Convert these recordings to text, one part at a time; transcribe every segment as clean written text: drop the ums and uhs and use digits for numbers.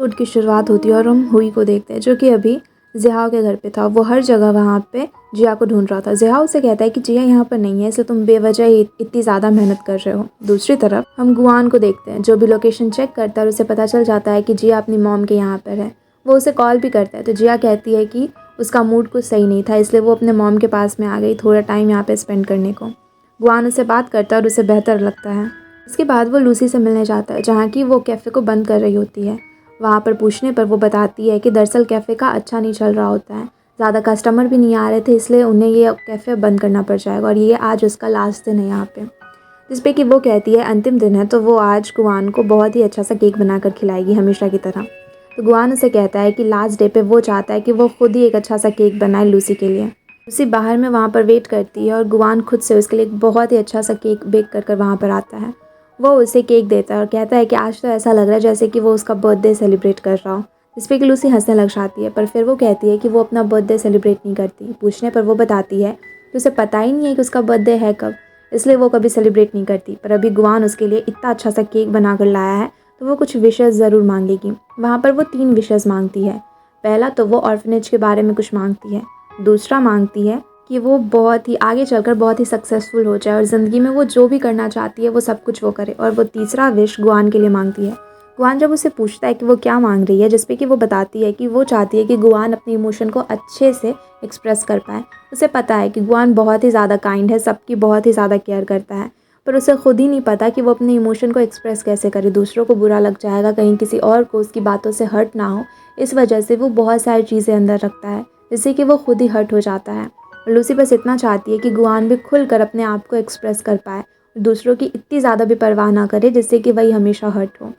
Episode की शुरुआत होती है और हम हुई को देखते हैं जो कि अभी ज़िहाओ के घर पे था। वो हर जगह वहाँ पे जिया को ढूंढ रहा था। ज़िहाओ उसे कहता है कि जिया यहाँ पर नहीं है, इसलिए तुम बेवजह ही इतनी ज़्यादा मेहनत कर रहे हो। दूसरी तरफ हम गुआन को देखते हैं जो भी लोकेशन चेक करता है और उसे पता चल जाता है कि जिया अपनी मॉम के यहाँ पर है। वो उसे कॉल भी करता है तो जिया कहती है कि उसका मूड कुछ सही नहीं था, इसलिए वो अपने मॉम के पास में आ गई थोड़ा टाइम यहाँ पर स्पेंड करने को। गुआन उसे बात करता है और उसे बेहतर लगता है। इसके बाद वो लूसी से मिलने जाता है जहाँ की वो कैफ़े को बंद कर रही होती है। वहाँ पर पूछने पर वो बताती है कि दरअसल कैफ़े का अच्छा नहीं चल रहा होता है, ज़्यादा कस्टमर भी नहीं आ रहे थे, इसलिए उन्हें ये कैफ़े बंद करना पड़ जाएगा और ये आज उसका लास्ट दिन है यहाँ पे। जिस पे कि वो कहती है अंतिम दिन है तो वो आज गुआन को बहुत ही अच्छा सा केक बनाकर खिलाएगी हमेशा की तरह। तो गुआन उसे कहता है कि लास्ट डे पे वो चाहता है कि वो खुद ही एक अच्छा सा केक बनाए लूसी के लिए। लूसी बाहर में वहाँ पर वेट करती है और गुआन खुद से उसके लिए एक बहुत ही अच्छा सा केक बेक कर वहाँ पर आता है। वो उसे केक देता है और कहता है कि आज तो ऐसा लग रहा है जैसे कि वो उसका बर्थडे सेलिब्रेट कर रहा हो। इस पर कि लूसी हंसने लग जाती है, पर फिर वो कहती है कि वो अपना बर्थडे सेलिब्रेट नहीं करती। पूछने पर वो बताती है कि उसे पता ही नहीं है कि उसका बर्थडे है कब, इसलिए वो कभी सेलिब्रेट नहीं करती। पर अभी गुआन उसके लिए इतना अच्छा सा केक बना कर लाया है तो वो कुछ विशेज़ ज़रूर मांगेगी। वहाँ पर वो 3 विशेज़ मांगती है। पहला तो वो ऑर्फनेज के बारे में कुछ मांगती है। दूसरा मांगती है कि वो बहुत ही आगे चलकर बहुत ही सक्सेसफुल हो जाए और ज़िंदगी में वो जो भी करना चाहती है वो सब कुछ वो करे। और वो तीसरा विश गुआन के लिए मांगती है। गुआन जब उसे पूछता है कि वो क्या मांग रही है, जिस पे कि वो बताती है कि वो चाहती है कि गुआन अपनी इमोशन को अच्छे से एक्सप्रेस कर पाए। उसे पता है कि गुआन बहुत ही ज़्यादा काइंड है, सबकी बहुत ही ज़्यादा केयर करता है, पर उसे खुद ही नहीं पता कि वो अपने इमोशन को एक्सप्रेस कैसे करे। दूसरों को बुरा लग जाएगा, कहीं किसी और को उसकी बातों से हर्ट ना हो, इस वजह से वो बहुत सारी चीज़ें अंदर रखता है जिससे कि वो खुद ही हर्ट हो जाता है। लूसी बस इतना चाहती है कि गुआन भी खुलकर अपने आप को एक्सप्रेस कर पाए और दूसरों की इतनी ज़्यादा भी परवाह ना करे जिससे कि वही हमेशा हर्ट हो।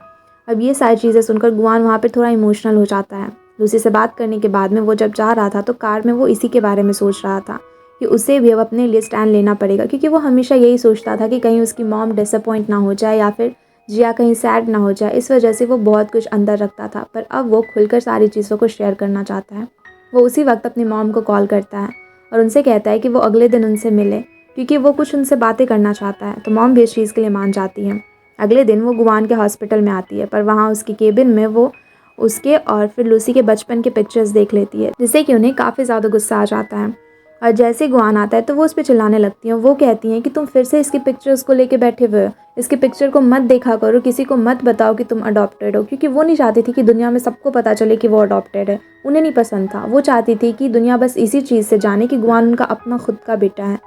अब ये सारी चीज़ें सुनकर गुआन वहाँ पे थोड़ा इमोशनल हो जाता है। लूसी से बात करने के बाद में वो जब जा रहा था तो कार में वो इसी के बारे में सोच रहा था कि उसे भी अब अपने लिए स्टैंड लेना पड़ेगा, क्योंकि वो हमेशा यही सोचता था कि कहीं उसकी मॉम डिसअपॉइंट ना हो जाए या फिर जिया कहीं सैड ना हो जाए। इस वजह से वो बहुत कुछ अंदर रखता था, पर अब वो खुलकर सारी चीज़ों को शेयर करना चाहता है। वो उसी वक्त अपनी मॉम को कॉल करता है और उनसे कहता है कि वो अगले दिन उनसे मिले, क्योंकि वो कुछ उनसे बातें करना चाहता है। तो मॉम भी इस चीज़ के लिए मान जाती है। अगले दिन वो गुआन के हॉस्पिटल में आती है, पर वहाँ उसकी केबिन में वो उसके और फिर लूसी के बचपन के पिक्चर्स देख लेती है, जिससे कि उन्हें काफ़ी ज़्यादा गुस्सा आ जाता है। और जैसे गुआन आता है तो वो उस पर चिल्लाने लगती हैं। वो कहती हैं कि तुम फिर से इसकी पिक्चर्स को लेके बैठे हुए हो, इसके पिक्चर को मत देखा करो, किसी को मत बताओ कि तुम अडॉप्टेड हो, क्योंकि वो नहीं चाहती थी कि दुनिया में सबको पता चले कि वो अडॉप्टेड है। उन्हें नहीं पसंद था, वो चाहती थी कि दुनिया बस इसी चीज़ से जाने कि गुआन उनका अपना खुद का बेटा है।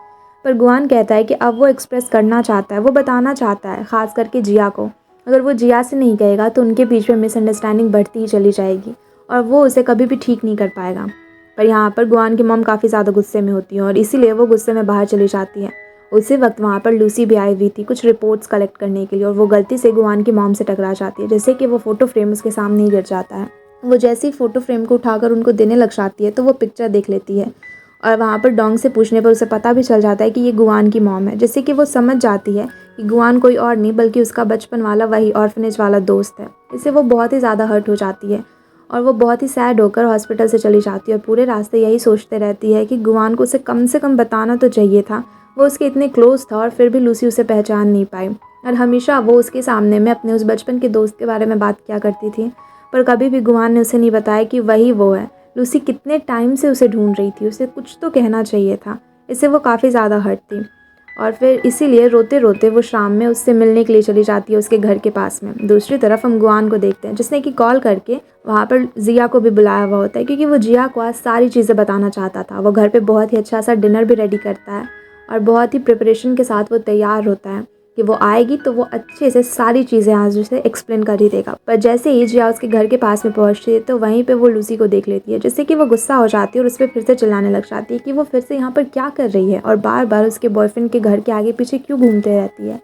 पर गुआन कहता है कि अब वो एक्सप्रेस करना चाहता है, वो बताना चाहता है, ख़ास करके जिया को। अगर वो जिया से नहीं कहेगा तो उनके बीच में मिसअंडरस्टैंडिंग बढ़ती ही चली जाएगी और वो उसे कभी भी ठीक नहीं कर पाएगा। पर यहाँ पर गुआन की मॉम काफ़ी ज़्यादा गुस्से में होती है और इसीलिए वो गुस्से में बाहर चली जाती है। उसी वक्त वहाँ पर लूसी भी आई हुई थी कुछ रिपोर्ट्स कलेक्ट करने के लिए और वो गलती से गुआन की मॉम से टकरा जाती है, जिससे कि वो फ़ोटो फ्रेम उसके सामने ही गिर जाता है। वो जैसे ही फ़ोटो फ्रेम को उठाकर उनको देने लग जाती है तो वो पिक्चर देख लेती है और वहाँ पर डोंग से पूछने पर उसे पता भी चल जाता है कि ये गुआन की मॉम है, जिससे कि वो समझ जाती है कि गुआन कोई और नहीं बल्कि उसका बचपन वाला वही ऑर्फनेज वाला दोस्त है। इससे वो बहुत ही ज़्यादा हर्ट हो जाती है और वो बहुत ही सैड होकर हॉस्पिटल से चली जाती है और पूरे रास्ते यही सोचते रहती है कि गुआन को उसे कम से कम बताना तो चाहिए था। वो उसके इतने क्लोज था और फिर भी लूसी उसे पहचान नहीं पाई और हमेशा वो उसके सामने में अपने उस बचपन के दोस्त के बारे में बात किया करती थी, पर कभी भी गुआन ने उसे नहीं बताया कि वही वो है। लूसी कितने टाइम से उसे ढूंढ रही थी, उसे कुछ तो कहना चाहिए था। इससे वो काफ़ी ज़्यादा हर्ट थी और फिर इसीलिए रोते रोते वो शाम में उससे मिलने के लिए चली जाती है उसके घर के पास में। दूसरी तरफ हम गुआन को देखते हैं जिसने कि कॉल करके वहाँ पर जिया को भी बुलाया हुआ होता है, क्योंकि वो जिया को आज सारी चीज़ें बताना चाहता था। वो घर पे बहुत ही अच्छा सा डिनर भी रेडी करता है और बहुत ही प्रिपरेशन के साथ वो तैयार होता है कि वो आएगी तो वो अच्छे से सारी चीज़ें आज उसे एक्सप्लेन कर ही देगा। पर जैसे ही जिया उसके घर के पास में पहुँचती है तो वहीं पे वो लूसी को देख लेती है, जिससे कि वो गुस्सा हो जाती है और उस पर फिर से चिल्लाने लग जाती है कि वो फिर से यहाँ पर क्या कर रही है और बार बार उसके बॉयफ्रेंड के घर के आगे पीछे क्यों घूमते रहती है।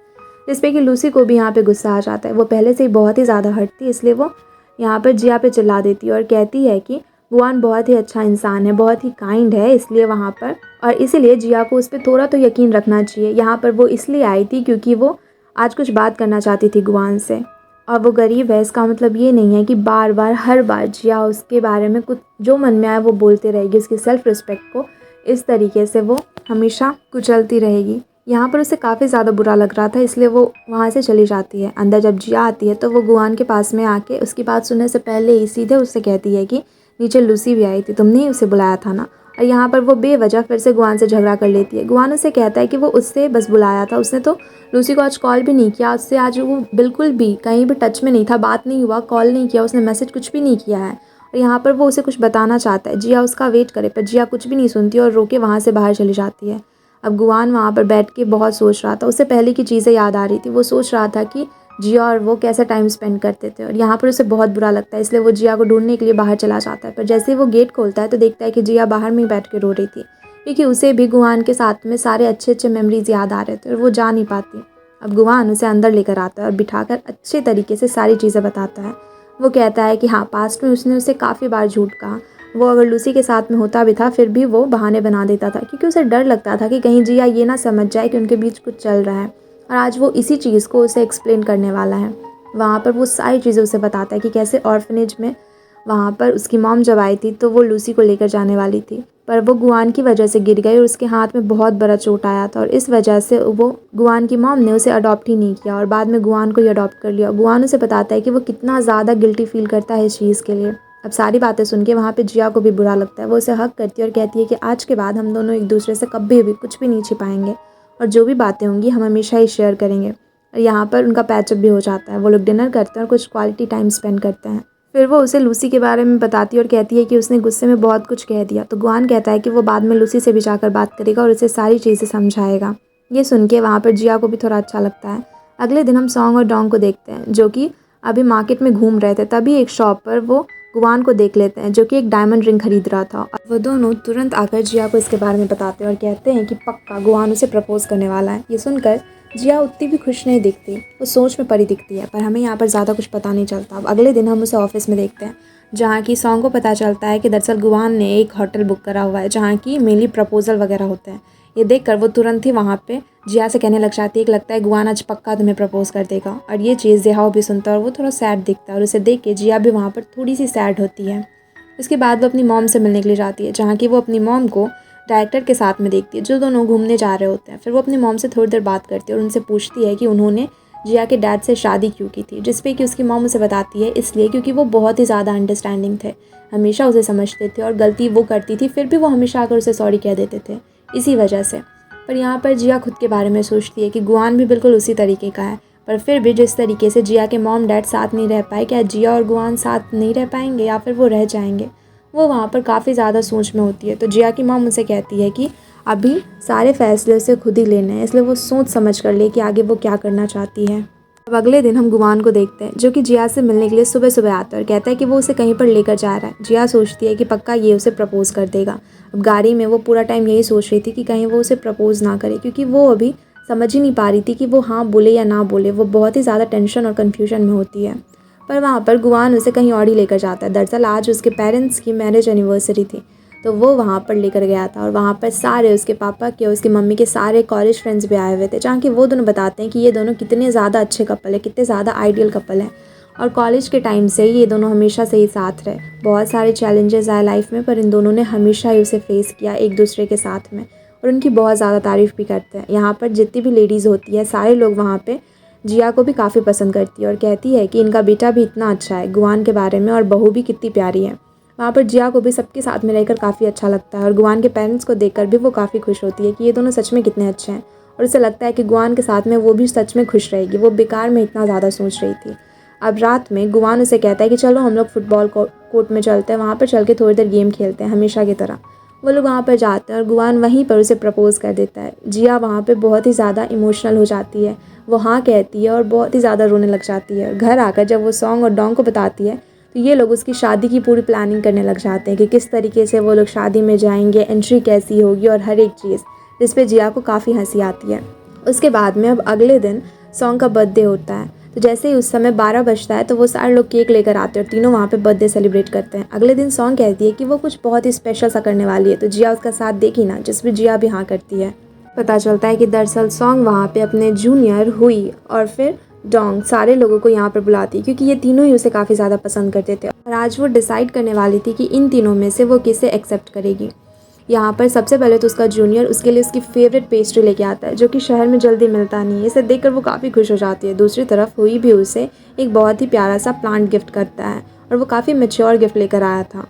जिस पे कि लूसी को भी यहाँ पे गुस्सा आ जाता है। वो पहले से ही बहुत ही ज़्यादा हर्ट थी, इसलिए वो यहाँ पर जिया पे चिल्ला देती है और कहती है कि गुआन बहुत ही अच्छा इंसान है, बहुत ही काइंड है, इसलिए वहाँ पर और इसीलिए जिया को उस पर थोड़ा तो यकीन रखना चाहिए। यहाँ पर वो इसलिए आई थी क्योंकि वो आज कुछ बात करना चाहती थी गुआन से और वो गरीब है, इसका मतलब ये नहीं है कि बार बार हर बार जिया उसके बारे में कुछ जो मन में आए वो बोलते रहेगी। उसकी सेल्फ़ रिस्पेक्ट को इस तरीके से वो हमेशा कुचलती रहेगी। यहाँ पर उसे काफ़ी ज़्यादा बुरा लग रहा था, इसलिए वो वहाँ से चली जाती है। अंदर जब जिया आती है तो वो गुआन के पास में आके उसकी बात सुनने से पहले ही सीधे उससे कहती है कि नीचे लूसी भी आई थी, तुमने ही उसे बुलाया था ना। और यहाँ पर वो बेवजह फिर से गुआन से झगड़ा कर लेती है। गुआन उसे कहता है कि वो उससे बस बुलाया था, उसने तो लूसी को आज कॉल भी नहीं किया, उससे आज वो बिल्कुल भी कहीं भी टच में नहीं था, बात नहीं हुआ, कॉल नहीं किया, उसने मैसेज कुछ भी नहीं किया है। और यहाँ पर वो उसे कुछ बताना चाहता है, जिया उसका वेट करे, पर जिया कुछ भी नहीं सुनती और रोके वहाँ से बाहर चली जाती है। अब गुआन वहाँ पर बैठ के बहुत सोच रहा था, उसे पहले की चीज़ें याद आ रही थी। वो सोच रहा था कि जिया और वो कैसे टाइम स्पेंड करते थे, और यहाँ पर उसे बहुत बुरा लगता है, इसलिए वो जिया को ढूंढने के लिए बाहर चला जाता है। पर जैसे ही वो गेट खोलता है तो देखता है कि जिया बाहर में ही बैठ के रो रही थी, क्योंकि उसे भी गुआन के साथ में सारे अच्छे अच्छे मेमोरीज याद आ रहे थे और वो जा नहीं पाती। अब गुआन उसे अंदर लेकर आता है और बिठाकर अच्छे तरीके से सारी चीज़ें बताता है। वो कहता है कि हाँ, पास्ट में उसने उसे काफ़ी बार झूठ कहा, वो अगर लूसी के साथ में होता भी था फिर भी वो बहाने बना देता था, क्योंकि उसे डर लगता था कि कहीं जिया ये ना समझ जाए कि उनके बीच कुछ चल रहा है। और आज वो इसी चीज़ को उसे एक्सप्लेन करने वाला है। वहाँ पर वो सारी चीज़ें उसे बताता है कि कैसे ऑर्फनेज में वहाँ पर उसकी मॉम जब आई थी तो वो लूसी को लेकर जाने वाली थी, पर वो गुआन की वजह से गिर गई और उसके हाथ में बहुत बड़ा चोट आया था, और इस वजह से वो गुआन की मॉम ने उसे अडॉप्ट ही नहीं किया और बाद में गुआन को ही अडॉप्ट कर लिया। गुआन उसे बताता है कि वो कितना ज़्यादा गिल्टी फील करता है इस चीज़ के लिए। अब सारी बातें सुन के वहाँ पे जिया को भी बुरा लगता है। वो उसे हक करती है और कहती है कि आज के बाद हम दोनों एक दूसरे से कभी भी कुछ भी नहीं छिपाएंगे, और जो भी बातें होंगी हम हमेशा ही शेयर करेंगे। और यहाँ पर उनका पैचअप भी हो जाता है, वो लोग डिनर करते हैं और कुछ क्वालिटी टाइम स्पेंड करते हैं। फिर वो उसे लूसी के बारे में बताती है और कहती है कि उसने गुस्से में बहुत कुछ कह दिया, तो गुआन कहता है कि वो बाद में लूसी से भी जाकर बात करेगा और उसे सारी चीज़ें समझाएगा। ये सुन के वहाँ पर जिया को भी थोड़ा अच्छा लगता है। अगले दिन हम सॉन्ग और डोंग को देखते हैं, जो कि अभी मार्केट में घूम रहे थे। तभी एक शॉप पर वो गुआन को देख लेते हैं, जो कि एक डायमंड रिंग खरीद रहा था। वो दोनों तुरंत आकर जिया को इसके बारे में बताते हैं और कहते हैं कि पक्का गुआन उसे प्रपोज करने वाला है। ये सुनकर जिया उतनी भी खुश नहीं दिखती, वो सोच में पड़ी दिखती है, पर हमें यहाँ पर ज़्यादा कुछ पता नहीं चलता। अब अगले दिन हम उसे ऑफिस में देखते हैं, जहाँ की सॉन्ग को पता चलता है कि दरअसल गुआन ने एक होटल बुक करा हुआ है, जहाँ की मेनली प्रपोजल वगैरह होते हैं। ये देखकर वो तुरंत ही वहाँ पे जिया से कहने लग जाती है कि लगता है गुआन आज पक्का तुम्हें प्रपोज कर देगा। और ये चीज़ जिहाओ भी सुनता है और वो थोड़ा सैड दिखता है, और उसे देख के जिया भी वहाँ पर थोड़ी सी सैड होती है। उसके बाद वो अपनी मॉम से मिलने के लिए जाती है, जहाँ की वो अपनी मॉम को डायरेक्टर के साथ में देखती है, जो दोनों घूमने जा रहे होते हैं। फिर वो अपनी मॉम से थोड़ी देर बात करती है और उनसे पूछती है कि उन्होंने जिया के डैड से शादी क्यों की थी, जिस पे कि उसकी मॉम उसे बताती है इसलिए क्योंकि वो बहुत ही ज़्यादा अंडरस्टैंडिंग थे, हमेशा उसे समझते थे, और गलती वो करती थी फिर भी वो हमेशा आकर उसे सॉरी कह देते थे, इसी वजह से। पर यहाँ पर जिया खुद के बारे में सोचती है कि गुआन भी बिल्कुल उसी तरीके का है, पर फिर भी जिस तरीके से जिया के मॉम डैड साथ नहीं रह पाए, क्या जिया और गुआन साथ नहीं रह पाएंगे या फिर वो रह जाएंगे, वो वहाँ पर काफ़ी ज़्यादा सोच में होती है। तो जिया की मॉम उसे कहती है कि अभी सारे फैसले उसे खुद ही लेने हैं, इसलिए वो सोच समझ कर ले कि आगे वो क्या करना चाहती है। अब अगले दिन हम गुआन को देखते हैं, जो कि जिया से मिलने के लिए सुबह सुबह आता है और कहता है कि वो उसे कहीं पर लेकर जा रहा है। जिया सोचती है कि पक्का ये उसे प्रपोज़ कर देगा। अब गाड़ी में वो पूरा टाइम यही सोच रही थी कि कहीं वो उसे प्रपोज़ ना करे, क्योंकि वो अभी समझ ही नहीं पा रही थी कि वो हाँ बोले या ना बोले। वो बहुत ही ज़्यादा टेंशन और कन्फ्यूजन में होती है। पर वहाँ पर गुआन उसे कहीं और ही लेकर जाता है। दरअसल आज उसके पेरेंट्स की मैरिज एनिवर्सरी थी, तो वो वहाँ पर लेकर गया था, और वहाँ पर सारे उसके पापा के, उसकी मम्मी के सारे कॉलेज फ्रेंड्स भी आए हुए थे, जहाँ कि वो दोनों बताते हैं कि ये दोनों कितने ज़्यादा अच्छे कपल है, कितने ज़्यादा आइडियल कपल हैं, और कॉलेज के टाइम से ही ये दोनों हमेशा से ही साथ रहे। बहुत सारे चैलेंजेस आए लाइफ में, पर इन दोनों ने हमेशा ही उसे फेस किया एक दूसरे के साथ में, और उनकी बहुत ज़्यादा तारीफ़ भी करते हैं। यहाँ पर जितनी भी लेडीज़ होती है सारे लोग वहाँ पर जिया को भी काफ़ी पसंद करती है और कहती है कि इनका बेटा भी इतना अच्छा है गुआन के बारे में, और बहू भी कितनी प्यारी है। वहाँ पर जिया को भी सबके साथ में रहकर काफ़ी अच्छा लगता है, और गुआन के पेरेंट्स को देखकर भी वो काफ़ी खुश होती है कि ये दोनों सच में कितने अच्छे हैं, और उसे लगता है कि गुआन के साथ में वो भी सच में खुश रहेगी, वो बेकार में इतना ज़्यादा सोच रही थी। अब रात में गुआन उसे कहता है कि चलो हम लोग फुटबॉल कोर्ट में चलते हैं, वहाँ पर चल के थोड़ी देर गेम खेलते हैं हमेशा की तरह। वो लोग वहाँ पर जाते हैं और गुआन वहीं पर उसे प्रपोज़ कर देता है। जिया वहाँ पर बहुत ही ज़्यादा इमोशनल हो जाती है, वो हाँ कहती है और बहुत ही ज़्यादा रोने लग जाती है। घर आकर जब वो सॉन्ग और डोंग को बताती है तो ये लोग उसकी शादी की पूरी प्लानिंग करने लग जाते हैं कि किस तरीके से वो लोग शादी में जाएंगे, एंट्री कैसी होगी और हर एक चीज़, जिस पे जिया को काफ़ी हंसी आती है। उसके बाद में अब अगले दिन सॉन्ग का बर्थडे होता है, तो जैसे ही उस समय 12 बजता है तो वो सारे लोग केक लेकर आते हैं और तीनों वहाँ पे बर्थडे सेलिब्रेट करते हैं। अगले दिन सॉन्ग कहती है कि वो कुछ बहुत ही स्पेशल सा करने वाली है, तो जिया उसका साथ देगी ना, जिसमें जिया भी हाँ करती है। पता चलता है कि दरअसल सॉन्ग वहाँ पे अपने जूनियर, हुई और फिर डोंग सारे लोगों को यहाँ पर बुलाती है, क्योंकि ये तीनों ही उसे काफ़ी ज़्यादा पसंद करते थे, और आज वो डिसाइड करने वाली थी कि इन तीनों में से वो किसे एक्सेप्ट करेगी। यहाँ पर सबसे पहले तो उसका जूनियर उसके लिए उसकी फेवरेट पेस्ट्री लेके आता है, जो कि शहर में जल्दी मिलता नहीं है। इसे देखकर वो काफ़ी खुश हो जाती है। दूसरी तरफ हुई भी उसे एक बहुत ही प्यारा सा प्लांट गिफ्ट करता है और वो काफ़ी मैच्योर गिफ्ट लेकर आया था।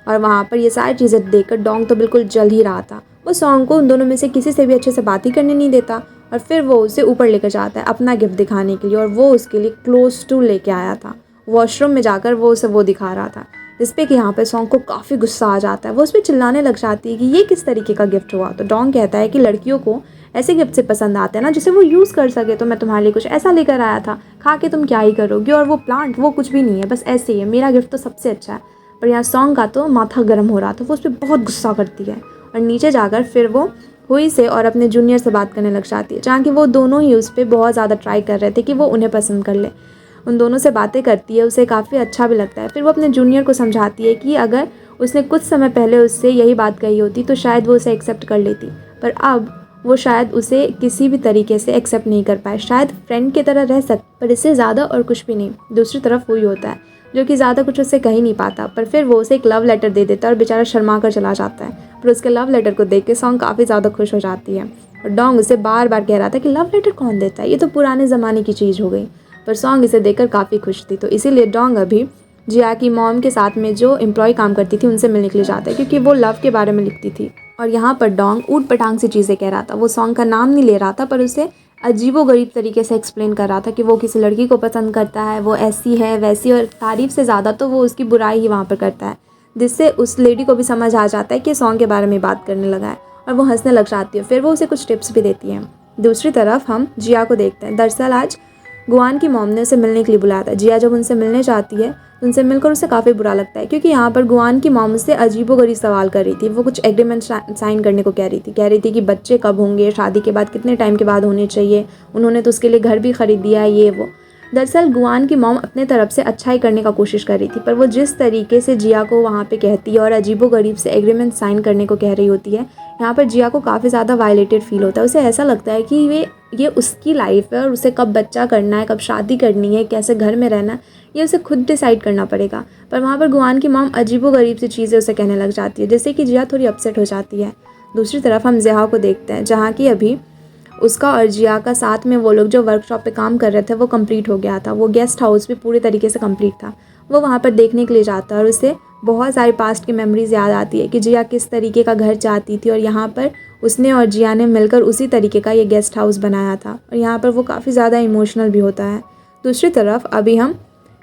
और वहाँ पर ये सारी चीज़ें देखकर डोंग तो बिल्कुल जल ही रहा था। वो सॉन्ग को उन दोनों में से किसी से भी अच्छे से बात ही करने नहीं देता और फिर वो उसे ऊपर लेकर जाता है अपना गिफ्ट दिखाने के लिए, और वो उसके लिए क्लोज टू लेके आया था। वॉशरूम में जाकर वो उसे वो दिखा रहा था, जिसपे कि यहाँ पे सॉन्ग को काफ़ी गुस्सा आ जाता है। वो उस पर चिल्लाने लग जाती है कि ये किस तरीके का गिफ्ट हुआ। तो डोंग कहता है कि लड़कियों को ऐसे गिफ्ट से पसंद आते हैं ना जिसे वो यूज़ कर सके, तो मैं तुम्हारे लिए कुछ ऐसा लेकर आया था, खा के तुम क्या ही करोगे। और वो प्लांट वो कुछ भी नहीं है, बस ऐसे ही है, मेरा गिफ्ट तो सबसे अच्छा है। पर यहाँ सॉन्ग का तो माथा गर्म हो रहा था, वो उस पर बहुत गुस्सा करती है और नीचे जाकर फिर वो हुई से और अपने जूनियर से बात करने लग जाती है, जहाँ कि वो दोनों ही उस पर बहुत ज़्यादा ट्राई कर रहे थे कि वो उन्हें पसंद कर ले। उन दोनों से बातें करती है, उसे काफ़ी अच्छा भी लगता है। फिर वो अपने जूनियर को समझाती है कि अगर उसने कुछ समय पहले उससे यही बात कही होती तो शायद वो उसे एक्सेप्ट कर लेती, पर अब वो शायद उसे किसी भी तरीके से एक्सेप्ट नहीं कर पाए। शायद फ्रेंड की तरह रह सकते, पर इससे ज़्यादा और कुछ भी नहीं। दूसरी तरफ हुई होता है, जो कि ज़्यादा कुछ उससे कह ही नहीं पाता, पर फिर वो उसे एक लव लेटर दे देता है और बेचारा शर्मा कर चला जाता है। पर उसके लव लेटर को देख के सॉन्ग काफ़ी ज़्यादा खुश हो जाती है और डोंग उसे बार बार कह रहा था कि लव लेटर कौन देता है, ये तो पुराने ज़माने की चीज़ हो गई। पर सॉन्ग इसे देखकर काफ़ी खुश थी, तो इसीलिए डोंग अभी जिया की मॉम के साथ में जो एम्प्लॉय काम करती थी उनसे मिलने के लिए जाता है, क्योंकि वो लव के बारे में लिखती थी। और यहाँ पर डोंग ऊट पटांग सी चीज़ें कह रहा था। वो सॉन्ग का नाम नहीं ले रहा था, पर उसे अजीबोगरीब तरीके से एक्सप्लेन कर रहा था कि वो किसी लड़की को पसंद करता है, वो ऐसी है वैसी, और तारीफ़ से ज़्यादा तो वो उसकी बुराई ही वहाँ पर करता है, जिससे उस लेडी को भी समझ आ जाता है कि सॉन्ग के बारे में बात करने लगा है और वो हंसने लग जाती है। फिर वो उसे कुछ टिप्स भी देती है। दूसरी तरफ हम जिया को देखते हैं। दरअसल आज गुआन की मॉम ने उसे मिलने के लिए बुलाया था। जिया जब उनसे मिलने जाती है तो उनसे मिलकर उसे काफ़ी बुरा लगता है, क्योंकि यहाँ पर गुआन की मॉम उससे अजीबोगरीब सवाल कर रही थी। वो कुछ एग्रीमेंट साइन करने को कह रही थी कि बच्चे कब होंगे, शादी के बाद कितने टाइम के बाद होने चाहिए, उन्होंने तो उसके लिए घर भी खरीद दिया है, ये वो। दरअसल गुआन की मॉम अपने तरफ से अच्छा ही करने का कोशिश कर रही थी, पर वो जिस तरीके से जिया को वहाँ पे कहती है और अजीबोगरीब से एग्रीमेंट साइन करने को कह रही होती है, यहाँ पर जिया को काफ़ी ज़्यादा वायलेटेड फील होता है। उसे ऐसा लगता है कि ये उसकी लाइफ है और उसे कब बच्चा करना है, कब शादी करनी है, कैसे घर में रहना है, ये उसे खुद डिसाइड करना पड़ेगा। पर वहाँ पर गुआन की मॉम अजीबोगरीब सी चीज़ें उसे कहने लग जाती है, जिससे कि जिया थोड़ी अपसेट हो जाती है। दूसरी तरफ हम जिया को देखते हैं, जहाँ की अभी उसका और जिया का साथ में वो लोग जो वर्कशॉप पे काम कर रहे थे वो कंप्लीट हो गया था। वो गेस्ट हाउस भी पूरी तरीके से कंप्लीट था। वो वहाँ पर देखने के लिए जाता है और उसे बहुत सारी पास्ट की मेमोरीज याद आती है कि जिया किस तरीके का घर चाहती थी, और यहाँ पर उसने और जिया ने मिलकर उसी तरीके का ये गेस्ट हाउस बनाया था, और यहाँ पर वो काफ़ी ज़्यादा इमोशनल भी होता है। दूसरी तरफ अभी हम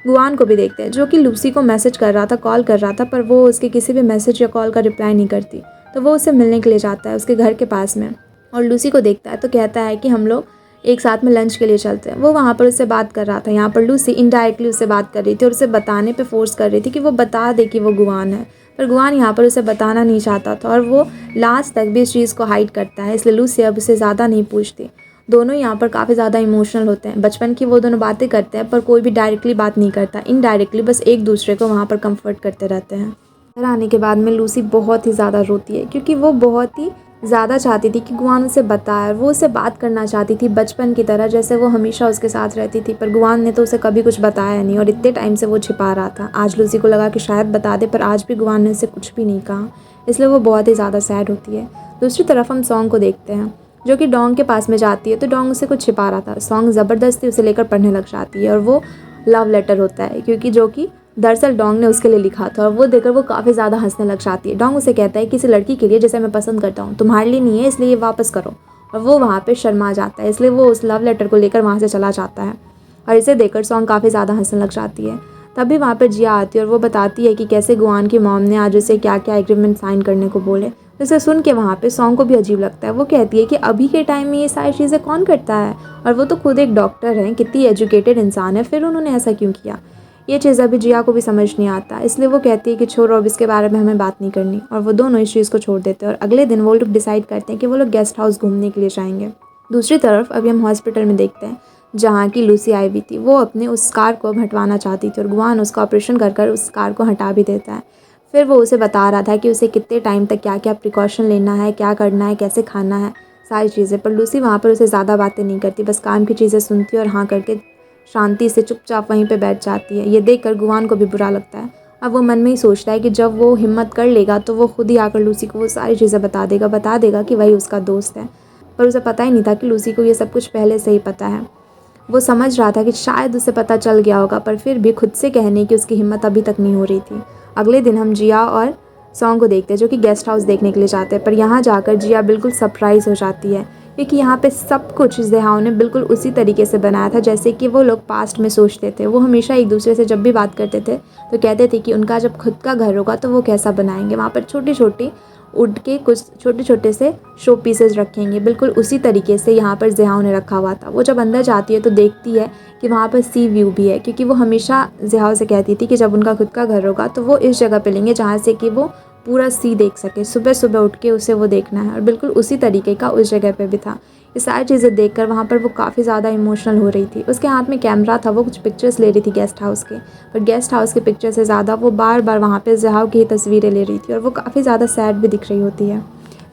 गुआन को भी देखते हैं, जो कि लूसी को मैसेज कर रहा था, कॉल कर रहा था, पर वो उसके किसी भी मैसेज या कॉल का रिप्लाई नहीं करती। तो वो उससे मिलने के लिए जाता है उसके घर के पास में, और लूसी को देखता है तो कहता है कि हम लोग एक साथ में लंच के लिए चलते हैं। वो वहाँ पर उससे बात कर रहा था। यहाँ पर लूसी इनडायरेक्टली उससे बात कर रही थी और उसे बताने पे फोर्स कर रही थी कि वो बता दे कि वो गुआन है, पर गुआन यहाँ पर उसे बताना नहीं चाहता था और वो लास्ट तक भी इस चीज़ को हाइड करता है। इसलिए लूसी अब उसे ज़्यादा नहीं पूछती। दोनों यहाँ पर काफ़ी ज़्यादा इमोशनल होते हैं। बचपन की वो दोनों बातें करते हैं, पर कोई भी डायरेक्टली बात नहीं करता, इनडायरेक्टली बस एक दूसरे को वहाँ पर कंफर्ट करते रहते हैं। घर आने के बाद में लूसी बहुत ही ज़्यादा रोती है, क्योंकि वो बहुत ही ज़्यादा चाहती थी कि गुआन उसे बताए। वो उसे बात करना चाहती थी बचपन की तरह, जैसे वो हमेशा उसके साथ रहती थी, पर गुआन ने तो उसे कभी कुछ बताया नहीं और इतने टाइम से वो छिपा रहा था। आज लूसी को लगा कि शायद बता दे, पर आज भी गुआन ने उसे कुछ भी नहीं कहा, इसलिए वो बहुत ही ज़्यादा सैड होती है। दूसरी तरफ हम सॉन्ग को देखते हैं, जो कि डोंग के पास में जाती है, तो डोंग उसे कुछ छिपा रहा था। सॉन्ग ज़बरदस्ती उसे लेकर पढ़ने लग जाती है और वो लव लेटर होता है, क्योंकि जो कि दरअसल डोंग ने उसके लिए लिखा था, और वो देखकर वो काफ़ी ज़्यादा हंसने लग जाती है। डोंग उसे कहता है किसी लड़की के लिए जिसे मैं पसंद करता हूँ, तुम्हारे लिए नहीं है, इसलिए ये वापस करो। और वो वहाँ पे शर्मा जाता है, इसलिए वो उस लव लेटर को लेकर वहाँ से चला जाता है, और इसे देखकर सॉन्ग काफ़ी ज़्यादा हंसने लग जाती है। तभी वहाँ पर जिया आती है और वो बताती है कि कैसे गुआन की मॉम ने आज उसे क्या क्या एग्रीमेंट साइन करने को बोले। इसे सुन के वहाँ पे सॉन्ग को भी अजीब लगता है। वो कहती है कि अभी के टाइम में ये सारी चीज़ें कौन करता है, और वो तो खुद एक डॉक्टर हैं, कितनी एजुकेटेड इंसान है, फिर उन्होंने ऐसा क्यों किया। ये चीज़ अभी जिया को भी समझ नहीं आता, इसलिए वो कहती है कि छोड़ो, अब इसके बारे में हमें बात नहीं करनी, और वो दोनों इस चीज़ को छोड़ देते हैं। और अगले दिन वो लोग डिसाइड करते हैं कि वो लोग गेस्ट हाउस घूमने के लिए जाएंगे। दूसरी तरफ अभी हम हॉस्पिटल में देखते हैं, जहाँ की लूसी आई हुई थी। वो अपने उस स्कार को हटवाना चाहती थी और गुआन उसका ऑपरेशन कर उस स्कार को हटा भी देता है। फिर वो उसे बता रहा था कि उसे कितने टाइम तक क्या क्या प्रिकॉशन लेना है, क्या करना है, कैसे खाना है, सारी चीज़ें। पर लूसी वहाँ पर उसे ज़्यादा बातें नहीं करती, बस काम की चीज़ें सुनती और हाँ करके शांति से चुपचाप वहीं पे बैठ जाती है। ये देखकर गुआन को भी बुरा लगता है अब वो मन में ही सोचता है कि जब वो हिम्मत कर लेगा तो वो खुद ही आकर लूसी को वो सारी चीज़ें बता देगा कि वही उसका दोस्त है। पर उसे पता ही नहीं था कि लूसी को ये सब कुछ पहले से ही पता है। वो समझ रहा था कि शायद उसे पता चल गया होगा, पर फिर भी खुद से कहने की उसकी हिम्मत अभी तक नहीं हो रही थी। अगले दिन हम जिया और सॉन्ग को देखते हैं, जो कि गेस्ट हाउस देखने के लिए जाते हैं। पर यहाँ जाकर जिया बिल्कुल सरप्राइज़ हो जाती है, क्योंकि यहाँ पे सब कुछ ज़िहाओ ने बिल्कुल उसी तरीके से बनाया था जैसे कि वो लोग पास्ट में सोचते थे। वो हमेशा एक दूसरे से जब भी बात करते थे तो कहते थे कि उनका जब खुद का घर होगा तो वो कैसा बनाएंगे। वहाँ पर छोटी छोटी वुड के कुछ छोटे छोटे से शो पीसेस रखेंगे, बिल्कुल उसी तरीके से यहाँ पर ज़िहाओ ने रखा हुआ था। वो जब अंदर जाती है तो देखती है कि वहाँ पर सी व्यू भी है, क्योंकि वो हमेशा ज़िहाओ से कहती थी कि जब उनका खुद का घर होगा तो वो इस जगह पे लेंगे जहाँ से कि वो पूरा सी देख सके। सुबह सुबह उठ के उसे वो देखना है, और बिल्कुल उसी तरीके का उस जगह पे भी था। ये सारी चीज़ें देखकर वहाँ पर वो काफ़ी ज़्यादा इमोशनल हो रही थी। उसके हाथ में कैमरा था, वो कुछ पिक्चर्स ले रही थी गेस्ट हाउस के, पर गेस्ट हाउस के पिक्चर से ज़्यादा वो बार बार वहाँ पे ज़िहाओ की ही तस्वीरें ले रही थी, और वो काफ़ी ज़्यादा सैड भी दिख रही होती है।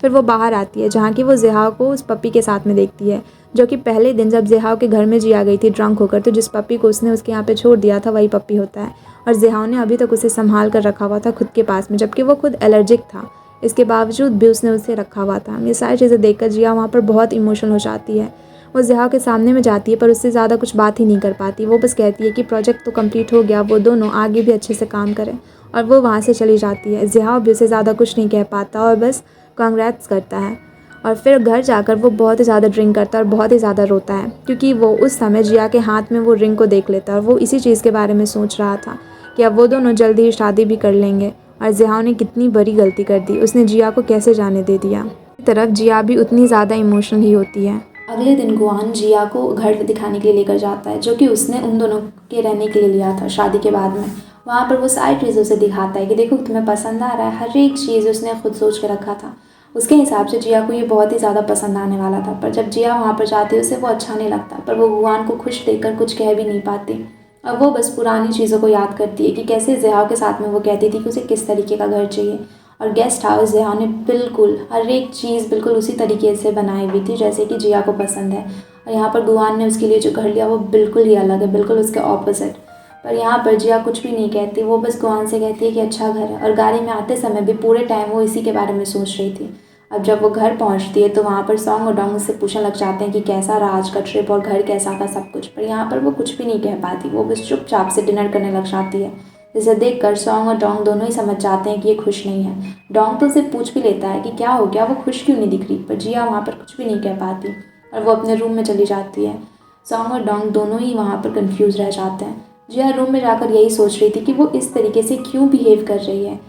फिर वो बाहर आती है, जहाँ की वो ज़िहाओ को उस पपी के साथ में देखती है, जो कि पहले दिन जब ज़िहाओ के घर में जिया गई थी ड्रंक होकर, तो जिस पपी को उसने उसके यहाँ पे छोड़ दिया था वही पपी होता है। और ज़िहाओ ने अभी तक उसे संभाल कर रखा हुआ था खुद के पास में, जबकि वो खुद एलर्जिक था। इसके बावजूद भी उसने उसे रखा हुआ था। ये सारी चीज़ें देखकर जिया वहाँ पर बहुत इमोशनल हो जाती है। वो ज़िहाओ के सामने में जाती है, पर उससे ज़्यादा कुछ बात ही नहीं कर पाती। वो बस कहती है कि प्रोजेक्ट तो कंप्लीट हो गया, वो दोनों आगे भी अच्छे से काम करें, और वो वहाँ से चली जाती है। ज़िहाओ भी उसे ज़्यादा कुछ नहीं कह पाता और बस कांग्रेट्स करता है। और फिर घर जाकर वो बहुत ही ज़्यादा ड्रिंक करता है और बहुत ही ज़्यादा रोता है, क्योंकि वो उस समय जिया के हाथ में वो रिंग को देख लेता है, और वो इसी चीज़ के बारे में सोच रहा था कि अब वो दोनों जल्दी ही शादी भी कर लेंगे। और ज़िहाओ ने कितनी बड़ी गलती कर दी, उसने जिया को कैसे जाने दे दिया। एक तरफ जिया भी उतनी ज़्यादा इमोशनल ही होती है। अगले दिन गुआन जिया को घर दिखाने के लिए लेकर जाता है, जो कि उसने उन दोनों के रहने के लिए लिया था शादी के बाद में। वहाँ पर वो सारी चीज़ों से दिखाता है कि देखो तुम्हें पसंद आ रहा है, हर एक चीज़ उसने खुद सोच के रखा था। उसके हिसाब से जिया को ये बहुत ही ज़्यादा पसंद आने वाला था, पर जब जिया वहाँ पर जाती है उसे वो अच्छा नहीं लगता, पर वो गुआन को खुश देखकर कुछ कह भी नहीं पाती। अब वो बस पुरानी चीज़ों को याद करती है कि कैसे ज़िहाओ के साथ में वो कहती थी कि उसे किस तरीके का घर चाहिए। और गेस्ट हाउस ज़िहाओ ने बिल्कुल हर एक चीज़ बिल्कुल उसी तरीके से बनाई हुई थी जैसे कि जिया को पसंद है। और यहाँ पर गुआन ने उसके लिए जो घर लिया वो बिल्कुल ही अलग है, बिल्कुल उसके ऑपोजिट। पर यहाँ पर जिया कुछ भी नहीं कहती, वो बस गुआन से कहती है कि अच्छा घर है। और गाड़ी में आते समय भी पूरे टाइम वो इसी के बारे में सोच रही थी। अब जब वो घर पहुँचती है तो वहाँ पर सॉन्ग और डोंग से पूछने लग जाते हैं कि कैसा रहा आज का ट्रिप और घर कैसा था सब कुछ। पर यहाँ पर वो कुछ भी नहीं कह पाती, वो बस चुपचाप से डिनर करने लग जाती है। जिसे देखकर सॉन्ग और डोंग दोनों ही समझ जाते हैं कि ये खुश नहीं है। डोंग तो उसे पूछ भी लेता है कि क्या हो गया, वो खुश क्यों नहीं दिख रही, पर जिया वहाँ पर कुछ भी नहीं कह पाती और वो अपने रूम में चली जाती है। सॉन्ग और डोंग दोनों ही वहाँ पर कन्फ्यूज़ रह जाते हैं। जिया रूम में जाकर यही सोच रही थी कि वो इस तरीके से क्यों बिहेव कर रही है,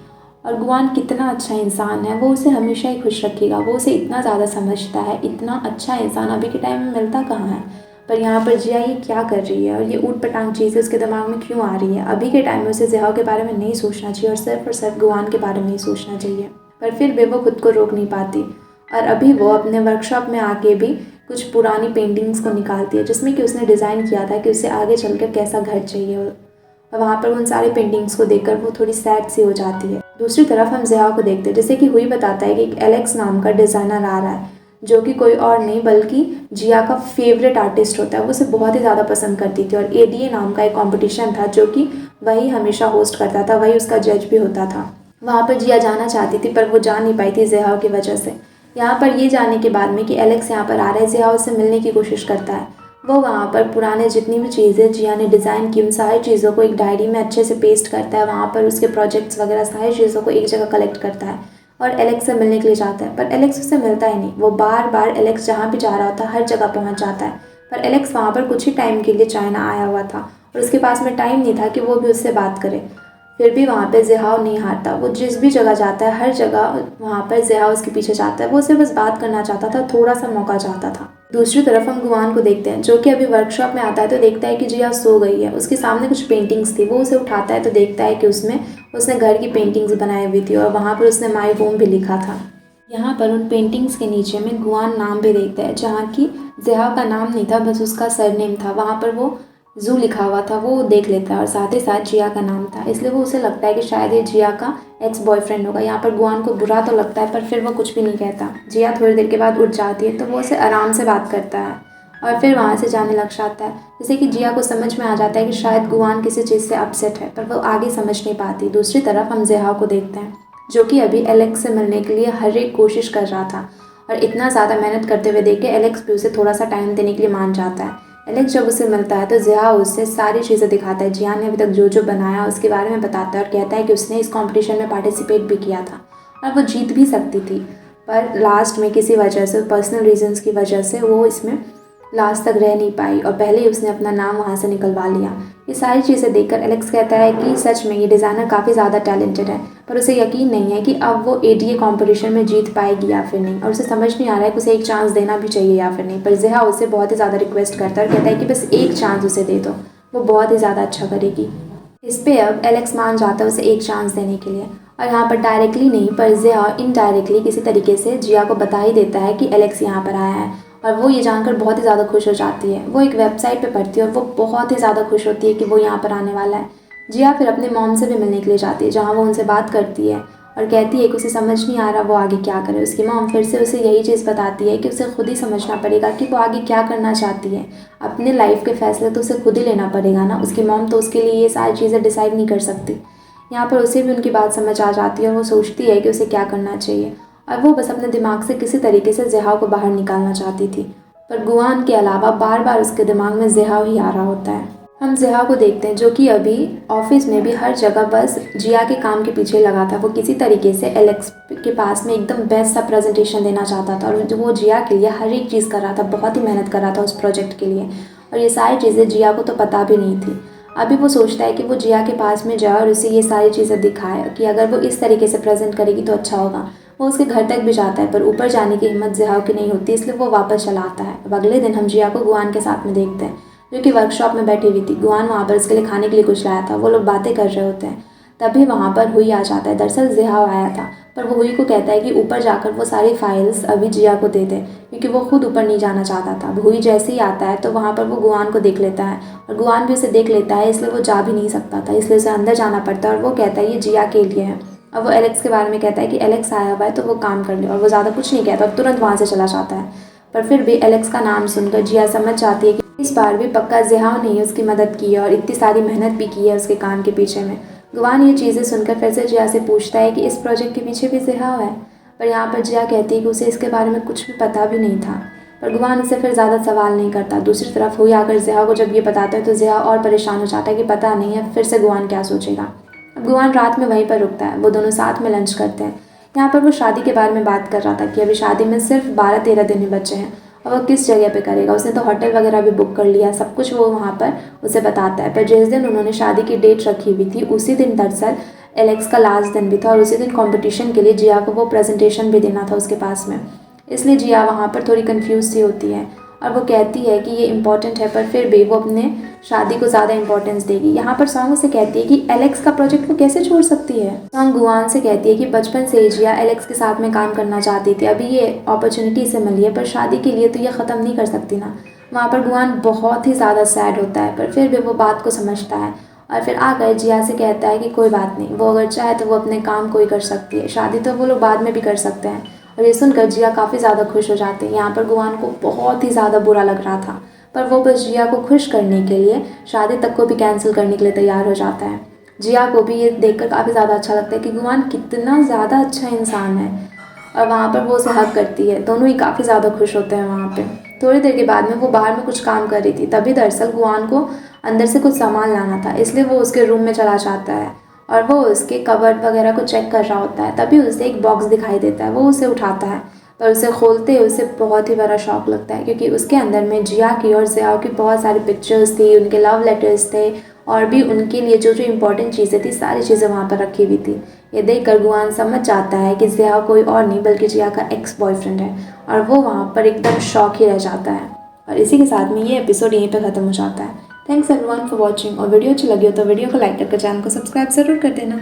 और गुआन कितना अच्छा इंसान है, वो उसे हमेशा ही खुश रखेगा। वो उसे इतना ज़्यादा समझता है, इतना अच्छा इंसान अभी के टाइम में मिलता कहाँ है। पर यहाँ पर जिया ये क्या कर रही है और ये ऊट पटांग चीज़ें उसके दिमाग में क्यों आ रही है। अभी के टाइम में उसे ज़िहाओ के बारे में नहीं सोचना चाहिए और सिर्फ गुआन के बारे में ही सोचना चाहिए, पर फिर भी वो खुद को रोक नहीं पाती। और अभी वो अपने वर्कशॉप में आके भी कुछ पुरानी पेंटिंग्स को निकालती है, जिसमें कि उसने डिज़ाइन किया था कि उसे आगे चलकर कैसा घर चाहिए। और वहाँ पर उन सारे पेंटिंग्स को देखकर वो थोड़ी सैड सी हो जाती है। दूसरी तरफ हम ज़िहाओ को देखते हैं, जैसे कि हुई बताता है कि एक एलेक्स नाम का डिज़ाइनर आ रहा है, जो कि कोई और नहीं बल्कि जिया का फेवरेट आर्टिस्ट होता है। वो उसे बहुत ही ज़्यादा पसंद करती थी, और एडीए नाम का एक कॉम्पिटिशन था जो कि वही हमेशा होस्ट करता था, वही उसका जज भी होता था। वहाँ पर जिया जाना चाहती थी पर वो जा नहीं पाई थी ज़िहाओ की वजह से। यहाँ पर ये जानने के बाद में कि एलेक्स यहाँ पर आ रहा है, ज़िहाओ से मिलने की कोशिश करता है। वो वहाँ पर पुराने जितनी भी चीज़ें जिया ने डिज़ाइन की उन सारी चीज़ों को एक डायरी में अच्छे से पेस्ट करता है। वहाँ पर उसके प्रोजेक्ट्स वगैरह सारी चीज़ों को एक जगह कलेक्ट करता है और एलेक्स से मिलने के लिए जाता है, पर एलेक्स उससे मिलता ही नहीं। वो बार बार एलेक्स जहाँ भी जा रहा होता है हर जगह पहुँच जाता है, पर एलेक्स वहाँ पर कुछ ही टाइम के लिए चाइना आया हुआ था और उसके पास में टाइम नहीं था कि वो भी उससे बात करे। फिर भी वहाँ पे ज़िहाओ नहीं हारता, वो जिस भी जगह जाता है हर जगह वहाँ पर ज़िहाओ उसके पीछे जाता है। वो उसे बस बात करना चाहता था, थोड़ा सा मौका चाहता था। दूसरी तरफ हम गुआन को देखते हैं, जो कि अभी वर्कशॉप में आता है तो देखता है कि जिया सो गई है। उसके सामने कुछ पेंटिंग्स थी, वो उसे उठाता है तो देखता है कि उसमें उसने घर की पेंटिंग्स बनाई हुई थी और वहाँ पर उसने माई होम भी लिखा था। यहाँ पर उन पेंटिंग्स के नीचे में गुआन नाम भी देखता है, जहाँ की ज़िहाओ का नाम नहीं था, बस उसका सरनेम था। वहाँ पर वो जू लिखा हुआ था, वो देख लेता है और साथ ही साथ जिया का नाम था, इसलिए वो उसे लगता है कि शायद ये जिया का एक्स बॉयफ्रेंड होगा। यहाँ पर गुआन को बुरा तो लगता है पर फिर वो कुछ भी नहीं कहता। जिया थोड़ी देर के बाद उठ जाती है तो वो उसे आराम से बात करता है और फिर वहाँ से जाने लग जाता है। जैसे कि जिया को समझ में आ जाता है कि शायद गुआन किसी चीज़ से अपसेट है, पर वो आगे समझ नहीं पाती। दूसरी तरफ हम ज़िहाओ को देखते हैं, जो कि अभी एलेक्स से मिलने के लिए हर एक कोशिश कर रहा था, और इतना ज़्यादा मेहनत करते हुए देख के एलेक्स भी उसे थोड़ा सा टाइम देने के लिए मान जाता है। एलेक्स जब उसे मिलता है तो ज़िहाओ उससे सारी चीज़ें दिखाता है, जिया ने अभी तक जो जो बनाया उसके बारे में बताता है, और कहता है कि उसने इस कॉम्पिटिशन में पार्टिसिपेट भी किया था और वो जीत भी सकती थी, पर लास्ट में किसी वजह से, पर्सनल रीजंस की वजह से, वो इसमें लास्ट तक रह नहीं पाई और पहले ही उसने अपना नाम वहाँ से निकलवा लिया। ये सारी चीज़ें देखकर एलेक्स कहता है कि सच में ये डिज़ाइनर काफ़ी ज़्यादा टैलेंटेड है, पर उसे यकीन नहीं है कि अब वो एडीए कॉम्पिटिशन में जीत पाएगी या फिर नहीं, और उसे समझ नहीं आ रहा है कि उसे एक चांस देना भी चाहिए या फिर नहीं। पर ज़िहा उसे बहुत ही ज़्यादा रिक्वेस्ट करता है और कहता है कि बस एक चांस उसे दे दो, वो बहुत ही ज़्यादा अच्छा करेगी। इस पे अब एलेक्स मान जाता है उसे एक चांस देने के लिए, और यहाँ पर डायरेक्टली नहीं पर ज़िहा इनडायरेक्टली किसी तरीके से जिया को बता ही देता है कि एलेक्स यहाँ पर आया है, और वो ये जानकर बहुत ही ज़्यादा खुश हो जाती है। वो एक वेबसाइट पे पढ़ती है और वो बहुत ही ज़्यादा खुश होती है कि वो यहाँ पर आने वाला है। जिया फिर अपने मॉम से भी मिलने के लिए जाती है, जहाँ वो उनसे बात करती है और कहती है कि उसे समझ नहीं आ रहा वो आगे क्या करे। उसकी मॉम फिर से उसे यही चीज़ बताती है कि उसे खुद ही समझना पड़ेगा कि वो आगे क्या करना चाहती है। अपने लाइफ के फैसले तो उसे खुद ही लेना पड़ेगा ना, उसकी मॉम तो उसके लिए ये सारी चीज़ें डिसाइड नहीं कर सकती। यहाँ पर उसे भी उनकी बात समझ आ जाती है और वो सोचती है कि उसे क्या करना चाहिए, और वो बस अपने दिमाग से किसी तरीके से ज़िहाओ को बाहर निकालना चाहती थी। पर गुआन के अलावा बार बार उसके दिमाग में ज़िहाओ ही आ रहा होता है। हम ज़िहाओ को देखते हैं, जो कि अभी ऑफिस में भी हर जगह बस जिया के काम के पीछे लगा था। वो किसी तरीके से एलेक्स के पास में एकदम बेस्ट सा प्रेजेंटेशन देना चाहता था, और वो जिया के लिए हर एक चीज़ कर रहा था, बहुत ही मेहनत कर रहा था उस प्रोजेक्ट के लिए, और ये सारी चीज़ें जिया को तो पता भी नहीं थी। अभी वो सोचता है कि वो जिया के पास में जाए और उसे ये सारी चीज़ें दिखाए कि अगर वो इस तरीके से प्रेजेंट करेगी तो अच्छा होगा। वो उसके घर तक भी जाता है, पर ऊपर जाने की हिम्मत ज़िहाओ की नहीं होती, इसलिए वो वापस चला आता है। अब अगले दिन हम जिया को गुआन के साथ में देखते हैं, जो कि वर्कशॉप में बैठी हुई थी। गुआन वहाँ पर उसके लिए खाने के लिए कुछ लाया था, वो लोग बातें कर रहे होते हैं। तभी वहाँ पर हुई आ जाता है। दरअसल ज़िहाओ आया था, पर वो हुई को कहता है कि ऊपर जाकर वो सारी फाइल्स अभी जिया को दे दे, क्योंकि वो खुद ऊपर नहीं जाना चाहता था। हुई जैसे ही आता है तो वहाँ पर वो गुआन को देख लेता है, और गुआन भी उसे देख लेता है, इसलिए वो जा भी नहीं सकता था, इसलिए उसे अंदर जाना पड़ता है। और वो कहता है ये जिया के लिए है। अब वो एलेक्स के बारे में कहता है कि एलेक्स आया हुआ है तो वो काम कर ले, और वो ज़्यादा कुछ नहीं कहता और तुरंत वहाँ से चला जाता है। पर फिर भी एलेक्स का नाम सुनकर जिया समझ जाती है कि इस बार भी पक्का ज़िहाओ ने उसकी मदद की है और इतनी सारी मेहनत भी की है उसके काम के पीछे में। गुआन ये चीज़ें सुनकर फिर से जिया से पूछता है कि इस प्रोजेक्ट के पीछे भी ज़िहाओ है, पर यहाँ पर जिया कहती है कि उसे इसके बारे में कुछ भी पता भी नहीं था। पर गुआन उसे फिर ज़्यादा सवाल नहीं करता। दूसरी तरफ हुई आकर ज़िहाओ को जब ये बताता है तो ज़िहाओ और परेशान हो जाता है कि पता नहीं है फिर से गुआन क्या सोचेगा। अब गुआन रात में वहीं पर रुकता है, वो दोनों साथ में लंच करते हैं। यहाँ पर वो शादी के बारे में बात कर रहा था कि अभी शादी में सिर्फ 12-13 दिन ही बचे हैं, और वो किस जगह पे करेगा। उसने तो होटल वगैरह भी बुक कर लिया, सब कुछ वो वहाँ पर उसे बताता है। पर जिस दिन उन्होंने शादी की डेट रखी हुई थी उसी दिन दरअसल एलेक्स का लास्ट दिन भी था, और उसी दिन कॉम्पिटिशन के लिए जिया को वो प्रेजेंटेशन भी देना था उसके पास में। इसलिए जिया वहाँ पर थोड़ी कन्फ्यूज सी होती है, और वो कहती है कि ये इम्पॉर्टेंट है, पर फिर भी वो अपने शादी को ज़्यादा इंपॉर्टेंस देगी। यहाँ पर सॉन्ग उसे कहती है कि एलेक्स का प्रोजेक्ट वो कैसे छोड़ सकती है। सॉन्ग गुआन से कहती है कि बचपन से ही जिया एलेक्स के साथ में काम करना चाहती थी, अभी ये अपॉर्चुनिटी से मिली है, पर शादी के लिए तो ये ख़त्म नहीं कर सकती ना। वहाँ पर गुआन बहुत ही ज़्यादा सैड होता है, पर फिर भी वो बात को समझता है, और फिर आकर जिया से कहता है कि कोई बात नहीं, वो अगर चाहे तो वो अपने काम को ही कर सकती है, शादी तो वो लोग बाद में भी कर सकते हैं। और ये सुनकर जिया काफ़ी ज़्यादा खुश हो जाती है। यहाँ पर गुआन को बहुत ही ज़्यादा बुरा लग रहा था, पर वो बस जिया को खुश करने के लिए शादी तक को भी कैंसिल करने के लिए तैयार हो जाता है। जिया को भी ये देखकर काफ़ी ज़्यादा अच्छा लगता है कि गुआन कितना ज़्यादा अच्छा इंसान है, और वहाँ पर वो उसे हक करती है। दोनों ही काफ़ी ज़्यादा खुश होते हैं वहाँ पे। थोड़ी देर के बाद में वो बाहर में कुछ काम कर रही थी, तभी दरअसल गुआन को अंदर से कुछ सामान लाना था, इसलिए वो उसके रूम में चला जाता है, और वो उसके कवर्ड वगैरह को चेक कर रहा होता है। तभी उसे एक बॉक्स दिखाई देता है, वो उसे उठाता है, पर उसे खोलते ही उसे बहुत ही बड़ा शॉक लगता है, क्योंकि उसके अंदर में जिया की और ज़ियाओ की बहुत सारी पिक्चर्स थी, उनके लव लेटर्स थे, और भी उनके लिए जो जो इम्पोर्टेंट चीज़ें थी सारी चीज़ें वहाँ पर रखी हुई थी। ये देखकर गुआन समझ जाता है कि ज़ियाओ कोई और नहीं बल्कि जिया का एक्स बॉयफ्रेंड है, और वो वहाँ पर एकदम शॉक ही रह जाता है। और इसी के साथ में ये एपिसोड यहीं पर ख़त्म हो जाता है। थैंक्स एवरीवन फॉर वॉचिंग, और वीडियो अच्छी लगी हो तो वीडियो को लाइक करके चैनल को सब्सक्राइब ज़रूर कर देना।